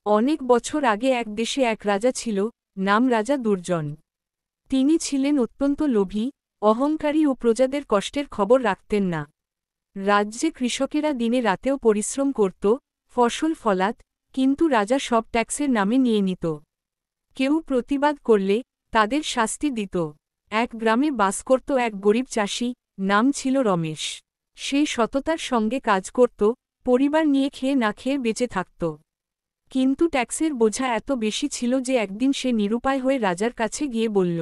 অনেক বছর আগে এক দেশে এক রাজা ছিল, নাম রাজা দুর্জন। তিনি ছিলেন অত্যন্ত লোভী, অহংকারী ও প্রজাদের কষ্টের খবর রাখতেন না। রাজ্যে কৃষকেরা দিনে রাতেও পরিশ্রম করত, ফসল ফলাত, কিন্তু রাজা সব ট্যাক্সের নামে নিয়ে নিত। কেউ প্রতিবাদ করলে তাদের শাস্তি দিত। এক গ্রামে বাস করত এক গরিব চাষি, নাম ছিল রমেশ। সে সততার সঙ্গে কাজ করত, পরিবার নিয়ে খেয়ে না খেয়ে বেঁচে থাকত। কিন্তু ট্যাক্সের বোঝা এত বেশি ছিল যে একদিন সে নিরুপায় হয়ে রাজার কাছে গিয়ে বলল,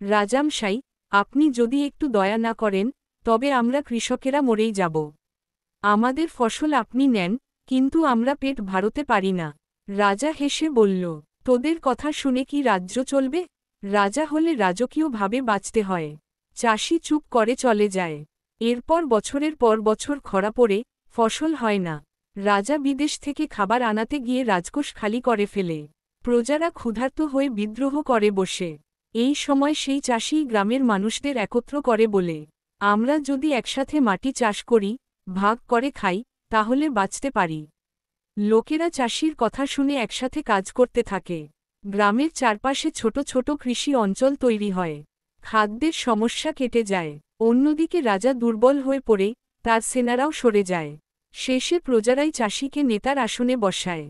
রাজামশাই, আপনি যদি একটু দয়া না করেন, তবে আমরা কৃষকেরা মরেই যাব। আমাদের ফসল আপনি নেন, কিন্তু আমরা পেট ভরাতে পারি না। রাজা হেসে বলল, তোদের কথা শুনে কি রাজ্য চলবে? রাজা হলে রাজকীয়ভাবে বাঁচতে হয়। চাষি চুপ করে চলে যায়। এরপর বছরের পর বছর খরা পড়ে, ফসল হয় না। রাজা বিদেশ থেকে খাবার আনাতে গিয়ে রাজকোষ খালি করে ফেলে। প্রজারা ক্ষুধার্ত হয়ে বিদ্রোহ করে বসে। এই সময় সেই চাষি গ্রামের মানুষদের একত্র করে বলে, আমরা যদি একসাথে মাটি চাষ করি, ভাগ করে খাই, তাহলে বাঁচতে পারি। লোকেরা চাষির কথা শুনে একসাথে কাজ করতে থাকে। গ্রামের চারপাশে ছোট ছোট কৃষি অঞ্চল তৈরি হয়। খাদ্যের সমস্যা কেটে যায়। অন্যদিকে রাজা দুর্বল হয়ে পড়ে, তার সেনারাও সরে যায়। শেষে প্রজারাই চাষিকে নেতার আসনে বসায়।